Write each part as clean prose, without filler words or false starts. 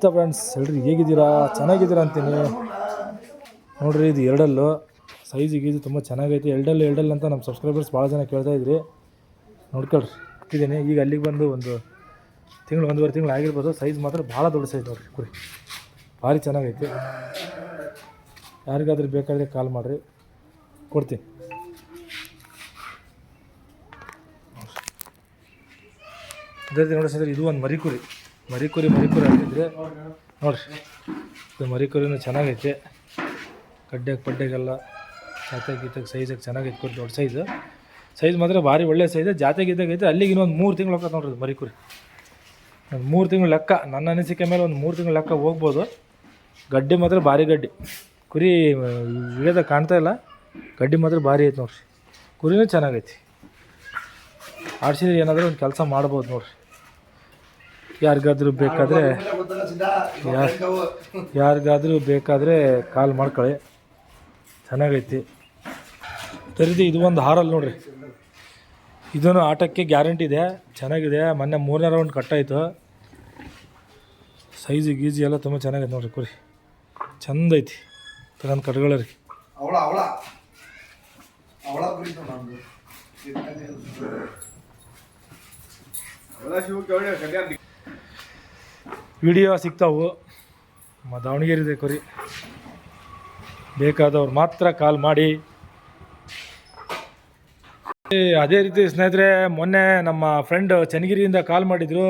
ನಮಸ್ತೆ ಫ್ರೆಂಡ್ಸ್, ಎಲ್ರಿ ಹೇಗಿದ್ದೀರಾ? ಚೆನ್ನಾಗಿದ್ದೀರಾ ಅಂತೀನಿ. ನೋಡಿರಿ, ಇದು ಎರಡಲ್ಲು ಸೈಜಿಗೆ ತುಂಬ ಚೆನ್ನಾಗೈತೆ. ಎರಡಲ್ಲು ಅಂತ ನಮ್ಮ ಸಬ್ಸ್ಕ್ರೈಬರ್ಸ್ ಭಾಳ ಜನ ಕೇಳ್ತಾಯಿದ್ರಿ. ನೋಡ್ಕೊಳ್ರಿ, ಹಾಕಿದ್ದೀನಿ. ಈಗ ಅಲ್ಲಿಗೆ ಬಂದು ಒಂದು ತಿಂಗಳು, ಒಂದೂವರೆ ತಿಂಗಳು ಆಗಿರ್ಬೋದು. ಸೈಜ್ ಮಾತ್ರ ಭಾಳ ದೊಡ್ಡ ಸೈಜ್ ನೋಡಿರಿ. ಕುರಿ ಭಾರಿ ಚೆನ್ನಾಗೈತೆ. ಯಾರಿಗಾದ್ರೂ ಬೇಕಾದರೆ ಕಾಲ್ ಮಾಡಿರಿ, ಕೊಡ್ತೀನಿ. ಅದೇ ರೀತಿ ನೋಡಿ ಸ್ನೇಹಿತರೆ, ಇದು ಒಂದು ಮರಿಕುರಿ ಹಾಕಿದ್ರೆ ನೋಡಿರಿ. ಇದು ಮರಿಕುರಿನೂ ಚೆನ್ನಾಗೈತೆ. ಪಡ್ಡೆಗೆಲ್ಲ ಜಾತೆಗೆ ಸೈಜಾಗಿ ಚೆನ್ನಾಗೈತೆ. ಕುರಿ ದೊಡ್ಡ ಸೈಜ್ ಮಾತ್ರ ಭಾರಿ ಒಳ್ಳೆ ಸೈಜ್. ಜಾತೆಗಿದ್ದಾಗೈತೆ. ಅಲ್ಲಿಗೆ ಇನ್ನೊಂದು 3 ತಿಂಗಳು ಹೋಗ್ತದೆ ನೋಡ್ರಿ ಮರಿಕುರಿ. ಒಂದು 3 ತಿಂಗಳು ಲೆಕ್ಕ, ನನ್ನ ಅನಿಸಿಕೆ ಮೇಲೆ ಒಂದು 3 ತಿಂಗಳು ಲೆಕ್ಕ ಹೋಗ್ಬೋದು. ಗಡ್ಡೆ ಮಾತ್ರ ಭಾರಿ ಗಡ್ಡಿ. ಕುರಿ ವಿಡಿಯೋದಾಗ ಕಾಣ್ತಾ ಇಲ್ಲ, ಗಡ್ಡಿ ಮಾತ್ರ ಭಾರಿ ಐತೆ ನೋಡ್ರಿ. ಕುರಿನೂ ಚೆನ್ನಾಗೈತಿ. ಆಡ್ಸಿದ್ರೆ ಏನಾದರೂ ಒಂದು ಕೆಲಸ ಮಾಡ್ಬೋದು ನೋಡ್ರಿ. ಯಾರಿಗಾದ್ರೂ ಬೇಕಾದರೆ ಕಾಲ್ ಮಾಡ್ಕೊಳ್ಳಿ. ಚೆನ್ನಾಗೈತಿ. ತರಿದಿ ಇದು ಒಂದು ಹಾರಲ್ಲಿ ನೋಡ್ರಿ. ಇದನ್ನು ಆಟಕ್ಕೆ ಗ್ಯಾರಂಟಿ ಇದೆ, ಚೆನ್ನಾಗಿದೆ. ಮೊನ್ನೆ 3ನೇ ರೌಂಡ್ ಕಟ್ಟಾಯಿತು. ಸೈಜು ಗೀಜು ಎಲ್ಲ ತುಂಬ ಚೆನ್ನಾಗೈತೆ ನೋಡ್ರಿ. ಕುರಿ ಚಂದ ಐತಿ. ತಗೊಂಡು ಕಟ್ಕೊಳ್ಳಿ. ವಿಡಿಯೋ ಸಿಗ್ತಾವು. ದಾವಣಗೆರೆ ಕುರಿ ಬೇಕಾದವ್ರು ಮಾತ್ರ ಕಾಲ್ ಮಾಡಿ. ಅದೇ ರೀತಿ ಸ್ನೇಹಿತರೆ, ಮೊನ್ನೆ ನಮ್ಮ ಫ್ರೆಂಡ್ ಚನ್ನಗಿರಿಯಿಂದ ಕಾಲ್ ಮಾಡಿದರು.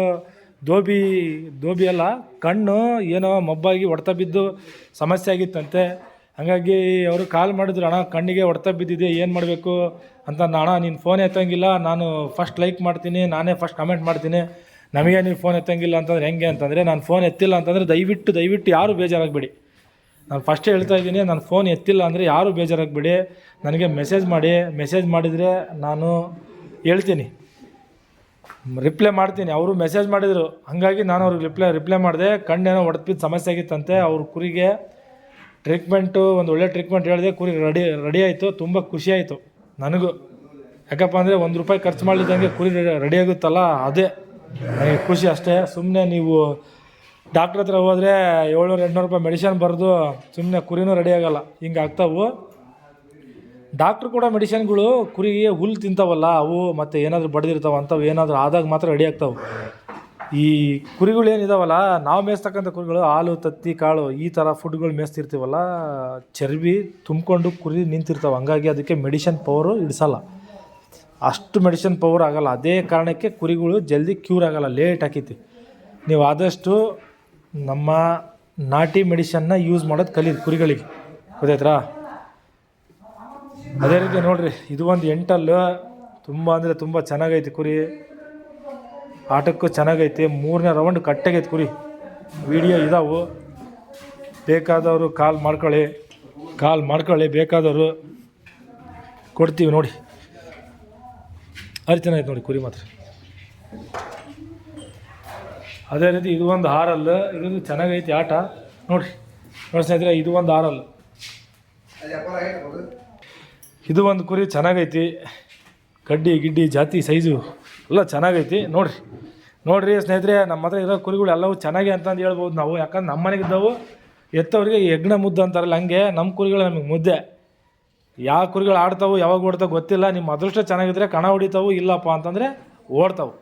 ದೋಬಿ ಅಲ್ಲ, ಕಣ್ಣು ಏನೋ ಮಬ್ಬಾಗಿ ಹೊಡೆತ ಬಿದ್ದು ಸಮಸ್ಯೆ ಆಗಿತ್ತಂತೆ. ಹಾಗಾಗಿ ಅವರು ಕಾಲ್ ಮಾಡಿದ್ರು, ಅಣ್ಣ ಕಣ್ಣಿಗೆ ಹೊಡೆತ ಬಿದ್ದಿದೆ, ಏನು ಮಾಡಬೇಕು ಅಂತ. ಅಣ್ಣ ನೀನು ಫೋನ್ ಎತ್ತಂಗಿಲ್ಲ, ನಾನು ಫಸ್ಟ್ ಲೈಕ್ ಮಾಡ್ತೀನಿ, ನಾನೇ ಫಸ್ಟ್ ಕಮೆಂಟ್ ಮಾಡ್ತೀನಿ. ನಮಗೆ ನೀವು ಫೋನ್ ಎತ್ತಂಗಿಲ್ಲ ಅಂತಂದ್ರೆ ಹೆಂಗೆ ಅಂತಂದರೆ, ನಾನು ಫೋನ್ ಎತ್ತಿಲ್ಲ ಅಂತಂದರೆ ದಯವಿಟ್ಟು ಯಾರೂ ಬೇಜಾರಾಗಬೇಡಿ. ನಾನು ಫಸ್ಟೇ ಹೇಳ್ತಾ ಇದ್ದೀನಿ, ನಾನು ಫೋನ್ ಎತ್ತಿಲ್ಲ ಅಂದರೆ ಯಾರೂ ಬೇಜಾರಾಗಬೇಡಿ. ನನಗೆ ಮೆಸೇಜ್ ಮಾಡಿದರೆ ನಾನು ಹೇಳ್ತೀನಿ, ರಿಪ್ಲೈ ಮಾಡ್ತೀನಿ. ಅವರು ಮೆಸೇಜ್ ಮಾಡಿದರು, ಹಾಗಾಗಿ ನಾನು ಅವ್ರಿಗೆ ರಿಪ್ಲೈ ಮಾಡಿದೆ. ಕಣ್ಣೇನೋ ಹೊಡೆದ್ಬಿದ್ದು ಸಮಸ್ಯೆ ಆಗಿತ್ತಂತೆ. ಅವ್ರ ಕುರಿಗೆ ಟ್ರೀಟ್ಮೆಂಟು, ಒಂದು ಒಳ್ಳೆ ಟ್ರೀಟ್ಮೆಂಟ್ ಹೇಳಿದೆ. ಕುರಿ ರೆಡಿ ಆಯಿತು. ತುಂಬ ಖುಷಿ ಆಯಿತು ನನಗೂ. ಯಾಕಪ್ಪ ಅಂದರೆ ₹1 ಖರ್ಚು ಮಾಡಲಿದ್ದಂಗೆ ಕುರಿ ರೆಡಿ ಆಗುತ್ತಲ್ಲ, ಅದೇ ನನಗೆ ಖುಷಿ ಅಷ್ಟೇ. ಸುಮ್ಮನೆ ನೀವು ಡಾಕ್ಟ್ರ್ ಹತ್ರ ಹೋದರೆ ₹700-800 ಮೆಡಿಷನ್ ಬರೆದು ಸುಮ್ಮನೆ ಕುರಿನೂ ರೆಡಿ ಆಗೋಲ್ಲ. ಹಿಂಗೆ ಆಗ್ತಾವು. ಡಾಕ್ಟ್ರು ಕೂಡ ಮೆಡಿಷನ್ಗಳು ಕುರಿಗೆ ಹುಲ್ಲು ತಿಂತಾವಲ್ಲ, ಅವು ಮತ್ತು ಏನಾದರೂ ಬಡ್ದಿರ್ತಾವೆ ಅಂಥವು ಏನಾದರೂ ಆದಾಗ ಮಾತ್ರ ರೆಡಿ ಆಗ್ತಾವೆ. ಈ ಕುರಿಗಳು ಏನಿದಾವಲ್ಲ, ನಾವು ಮೇಯಿಸ್ತಕ್ಕಂಥ ಕುರಿಗಳು ಹಾಲು, ತತ್ತಿ, ಕಾಳು ಈ ಥರ ಫುಡ್ಗಳು ಮೇಯಿಸ್ತಿರ್ತೀವಲ್ಲ, ಚರ್ಬಿ ತುಂಬಿಕೊಂಡು ಕುರಿ ನಿಂತಿರ್ತಾವೆ. ಹಂಗಾಗಿ ಅದಕ್ಕೆ ಮೆಡಿಷನ್ ಪವರು ಇಡಿಸಲ್ಲ, ಅಷ್ಟು ಮೆಡಿಷನ್ ಪವರ್ ಆಗೋಲ್ಲ. ಅದೇ ಕಾರಣಕ್ಕೆ ಕುರಿಗಳು ಜಲ್ದಿ ಕ್ಯೂರ್ ಆಗೋಲ್ಲ, ಲೇಟ್ ಆಕೈತಿ. ನೀವು ಆದಷ್ಟು ನಮ್ಮ ನಾಟಿ ಮೆಡಿಷನ್ನ ಯೂಸ್ ಮಾಡೋದು ಕಲೀರಿ ಕುರಿಗಳಿಗೆ, ಗೊತ್ತಾಯ್ತಾ? ಅದೇ ರೀತಿ ನೋಡಿರಿ, ಇದು ಒಂದು 8 ತುಂಬ ಅಂದರೆ ತುಂಬ ಚೆನ್ನಾಗೈತಿ ಕುರಿ. ಆಟಕ್ಕೂ ಚೆನ್ನಾಗೈತಿ. 3ನೇ ರೌಂಡ್ ಕಟ್ಟಾಗೈತಿ ಕುರಿ. ವಿಡಿಯೋ ಇದಾವು, ಬೇಕಾದವರು ಕಾಲ್ ಮಾಡ್ಕೊಳ್ಳಿ. ಬೇಕಾದವರು ಕೊಡ್ತೀವಿ ನೋಡಿ. ಭಾರಿ ಚೆನ್ನಾಗೈತೆ ನೋಡಿ ಕುರಿ ಮಾತ್ರ. ಅದೇ ರೀತಿ ಇದು ಒಂದು ಹಾರಲ್ಲು. ಇದು ಚೆನ್ನಾಗೈತಿ ಆಟ ನೋಡಿ ಸ್ನೇಹಿತರೆ. ಇದು ಒಂದು ಹಾರಲ್ಲು. ಇದು ಒಂದು ಕುರಿ ಚೆನ್ನಾಗೈತಿ. ಗಿಡ್ಡಿ ಜಾತಿ ಸೈಜು ಎಲ್ಲ ಚೆನ್ನಾಗೈತಿ. ನೋಡ್ರಿ ಸ್ನೇಹಿತರೆ, ನಮ್ಮ ಹತ್ರ ಇರೋ ಕುರಿಗಳು ಎಲ್ಲವೂ ಚೆನ್ನಾಗಿ ಅಂತಂದು ಹೇಳ್ಬೋದು ನಾವು. ಯಾಕಂದ್ರೆ ನಮ್ಮ ಮನೆಗಿದ್ದವು ಎತ್ತವ್ರಿಗೆ ಯಜ್ಞ ಮುದ್ದೆ ಅಂತಾರಲ್ಲ, ಹಂಗೆ ನಮ್ಮ ಕುರಿಗಳು ನಮಗೆ ಮುದ್ದೆ. ಯಾವ ಕುರಿಗಳು ಆಡ್ತಾವೆ, ಯಾವಾಗ ಓಡ್ತಾವೆ ಗೊತ್ತಿಲ್ಲ. ನಿಮ್ಮ ಅದೃಷ್ಟ ಚೆನ್ನಾಗಿದ್ರೆ ಕಣ ಹೊಡಿತಾವು, ಇಲ್ಲಪ್ಪ ಅಂತಂದರೆ ಓಡ್ತಾವೆ.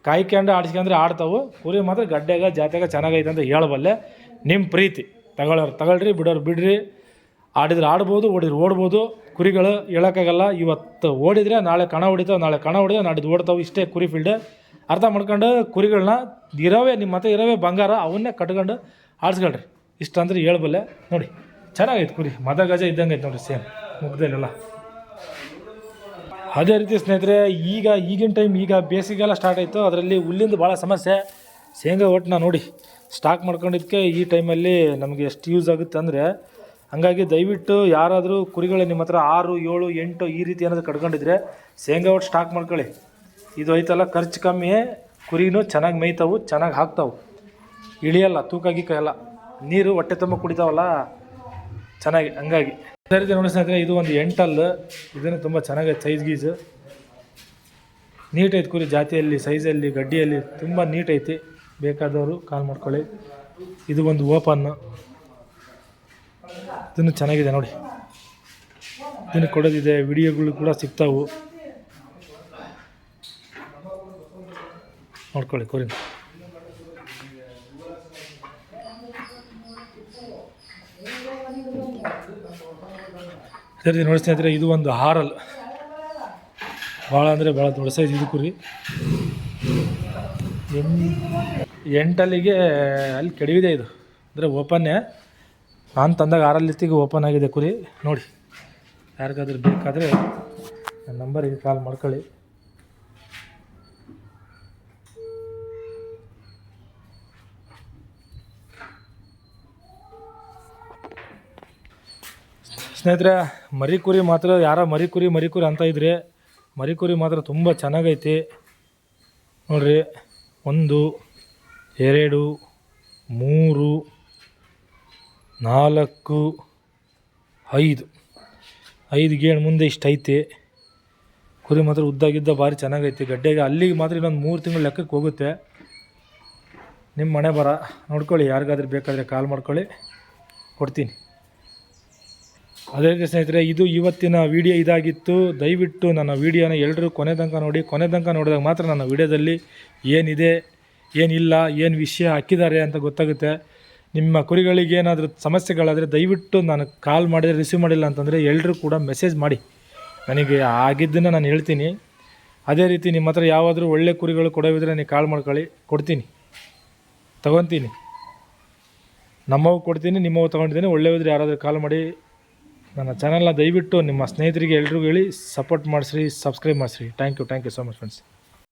ಕಾಯ್ಕೊಂಡು ಆಡಿಸ್ಕೊಂಡ್ರೆ ಆಡ್ತಾವೆ. ಕುರಿ ಮಾತ್ರ ಗಡ್ಡೆಗ ಜಾತ್ಯಾಗ ಚೆನ್ನಾಗೈತೆ ಅಂತ ಹೇಳಬಲ್ಲೆ. ನಿಮ್ಮ ಪ್ರೀತಿ ತಗೊಳ್ರಿ, ಬಿಡ್ರಿ. ಆಡಿದ್ರೆ ಆಡ್ಬೋದು, ಓಡ್ಬೋದು. ಕುರಿಗಳು ಹೇಳೋಕ್ಕಾಗಲ್ಲ. ಇವತ್ತು ಓಡಿದರೆ ನಾಳೆ ಕಣ ಹೊಡಿತಾವೆ, ನಾಳೆ ಕಣ ಹೊಡಿದ್ರೆ ನಾಡಿದ್ದು ಓಡ್ತಾವೆ. ಇಷ್ಟೇ ಕುರಿ ಫೀಲ್ಡ್. ಅರ್ಥ ಮಾಡ್ಕೊಂಡು ಕುರಿಗಳನ್ನ ನಿಮ್ಮ ಹತ್ರ ಇರೋವೇ ಬಂಗಾರ, ಅವನ್ನೇ ಕಟ್ಕೊಂಡು ಆಡಿಸ್ಕೊಳ್ರಿ. ಇಷ್ಟ ಅಂದ್ರೆ ಹೇಳ್ಬಲ್ಲೆ. ನೋಡಿ ಚೆನ್ನಾಗೈತೆ ಕುರಿ, ಗಜ ಇದ್ದಂಗೆ ಐತೆ ನೋಡಿರಿ, ಸೇಮ್ ಮುಗ್ದಲ್ಲೆಲ್ಲ. ಅದೇ ರೀತಿ ಸ್ನೇಹಿತರೆ, ಈಗಿನ ಟೈಮ್, ಈಗ ಬೇಸಿಗೆಲ್ಲ ಸ್ಟಾರ್ಟ್ ಆಯಿತು. ಅದರಲ್ಲಿ ಹುಲ್ಲಿಂದು ಭಾಳ ಸಮಸ್ಯೆ. ಶೇಂಗಾ ಒಟ್ಟನ್ನ ನೋಡಿ ಸ್ಟಾಕ್ ಮಾಡ್ಕೊಂಡಿದ್ದಕ್ಕೆ ಈ ಟೈಮಲ್ಲಿ ನಮಗೆ ಎಷ್ಟು ಯೂಸ್ ಆಗುತ್ತೆ ಅಂದರೆ, ಹಾಗಾಗಿ ದಯವಿಟ್ಟು ಯಾರಾದರೂ ಕುರಿಗಳು ನಿಮ್ಮ ಹತ್ರ 6, 7, 8 ಈ ರೀತಿ ಏನಾದರೂ ಕಟ್ಕೊಂಡಿದ್ರೆ ಶೇಂಗಾ ಒಟ್ಟು ಸ್ಟಾಕ್ ಮಾಡ್ಕೊಳ್ಳಿ. ಇದು ಐತಲ್ಲ, ಖರ್ಚು ಕಮ್ಮಿ, ಕುರಿನೂ ಚೆನ್ನಾಗಿ ಮೇಯ್ತಾವು, ಚೆನ್ನಾಗಿ ಹಾಕ್ತಾವೆ, ಇಳಿಯಲ್ಲ, ತೂಕ ಎಲ್ಲ. ನೀರು ಹೊಟ್ಟೆ ತುಂಬ ಕುಡಿತಾವಲ್ಲ ಚೆನ್ನಾಗಿ. ಹಂಗಾಗಿ ಅದೇ ರೀತಿ ನೋಡಿ ಸ್ನೇಹಿತರೆ, ಇದು ಒಂದು 8 ಇದನ್ನು ತುಂಬ ಚೆನ್ನಾಗೈತೆ. ಸೈಜ್ ಗೀಜು ನೀಟ್ ಐತೆ ಕುರಿ. ಜಾತಿಯಲ್ಲಿ, ಸೈಜಲ್ಲಿ, ಗಡ್ಡಿಯಲ್ಲಿ ತುಂಬ ನೀಟ್ ಐತಿ. ಬೇಕಾದವರು ಕಾಲ್ ಮಾಡ್ಕೊಳ್ಳಿ. ಇದು ಒಂದು ಓಪನ್ನು, ಇದನ್ನು ಚೆನ್ನಾಗಿದೆ ನೋಡಿ. ಇದನ್ನು ಕೊಡೋದಿದೆ, ವಿಡಿಯೋಗಳು ಕೂಡ ಸಿಗ್ತಾವು, ನೋಡ್ಕೊಳ್ಳಿ ಕುರಿ. ಸರಿ ನೋಡಿ ಸ್ನೇಹಿತರೆ, ಇದು ಒಂದು ಹಾರಲ್, ಭಾಳ ಅಂದರೆ ಭಾಳ ದೊಡ್ಡ ಸೈಜ್ ಇದು ಕುರಿ. ಎಂಟಲ್ಲಿಗೆ ಅಲ್ಲಿ ಕೆಡವಿದೆ ಇದು, ಅಂದರೆ ಓಪನ್ನೇ. ನಾನು ತಂದಾಗ 6 ಓಪನ್ ಆಗಿದೆ ಕುರಿ. ನೋಡಿ, ಯಾರಿಗಾದ್ರೂ ಬೇಕಾದರೆ ನನ್ನ ನಂಬರಿಗೆ ಕಾಲ್ ಮಾಡ್ಕೊಳ್ಳಿ. ಸ್ನೇಹಿತರೆ, ಮರಿಕುರಿ ಮಾತ್ರ ಯಾರೋ ಮರಿಕುರಿ ಅಂತ ಇದ್ರೆ, ಮರಿಕುರಿ ಮಾತ್ರ ತುಂಬ ಚೆನ್ನಾಗೈತಿ ನೋಡ್ರಿ. 1 2 3 4 5 ಗೇಣು ಮುಂದೆ ಇಷ್ಟು ಐತಿ. ಕುರಿ ಮಾತ್ರ ಉದ್ದಾಗಿದ್ದ ಭಾರಿ ಚೆನ್ನಾಗೈತಿ. ಗಡ್ಡೆಗೆ ಅಲ್ಲಿಗೆ ಮಾತ್ರ ಇನ್ನೊಂದು 3 ತಿಂಗಳು ಲೆಕ್ಕಕ್ಕೆ ಹೋಗುತ್ತೆ. ನಿಮ್ಮ ಮನೆ ಬರ ನೋಡ್ಕೊಳ್ಳಿ, ಯಾರಿಗಾದ್ರೂ ಬೇಕಾದರೆ ಕಾಲ್ ಮಾಡ್ಕೊಳ್ಳಿ, ಕೊಡ್ತೀನಿ. ಅದೇ ರೀತಿ ಸ್ನೇಹಿತರೆ, ಇದು ಇವತ್ತಿನ ವಿಡಿಯೋ ಇದಾಗಿತ್ತು. ದಯವಿಟ್ಟು ನನ್ನ ವಿಡಿಯೋನ ಎಲ್ಲರೂ ಕೊನೆ ತನಕ ನೋಡಿ. ಕೊನೆ ತನಕ ನೋಡಿದಾಗ ಮಾತ್ರ ನನ್ನ ವಿಡಿಯೋದಲ್ಲಿ ಏನಿದೆ, ಏನಿಲ್ಲ, ಏನು ವಿಷಯ ಹಾಕಿದ್ದಾರೆ ಅಂತ ಗೊತ್ತಾಗುತ್ತೆ. ನಿಮ್ಮ ಕುರಿಗಳಿಗೆ ಏನಾದರೂ ಸಮಸ್ಯೆಗಳಾದರೆ ದಯವಿಟ್ಟು ನಾನು ಕಾಲ್ ಮಾಡಿದರೆ ರಿಸೀವ್ ಮಾಡಿಲ್ಲ ಅಂತಂದರೆ ಎಲ್ಲರೂ ಕೂಡ ಮೆಸೇಜ್ ಮಾಡಿ, ನನಗೆ ಆಗಿದ್ದನ್ನು ನಾನು ಹೇಳ್ತೀನಿ. ಅದೇ ರೀತಿ ನಿಮ್ಮ ಹತ್ರ ಯಾವುದಾದ್ರೂ ಒಳ್ಳೆ ಕುರಿಗಳು ಕೊಡೋವಿದ್ರೆ ನೀವು ಕಾಲ್ ಮಾಡ್ಕೊಳ್ಳಿ, ಕೊಡ್ತೀನಿ, ತೊಗೊತೀನಿ. ನಮ್ಮವು ಕೊಡ್ತೀನಿ, ನಿಮ್ಮವು ತೊಗೊಂಡಿದ್ದೀನಿ. ಒಳ್ಳೆಯವಿದ್ರೆ ಯಾರಾದರೂ ಕಾಲ್ ಮಾಡಿ. ನನ್ನ ಚಾನಲ್ನ ದಯವಿಟ್ಟು ನಿಮ್ಮ ಸ್ನೇಹಿತರಿಗೆ ಎಲ್ರಿಗೂ ಹೇಳಿ ಸಪೋರ್ಟ್ ಮಾಡಿಸ್ರಿ, ಸಬ್ಸ್ಕ್ರೈಬ್ ಮಾಡಿಸ್ರಿ. Thank you so much friends.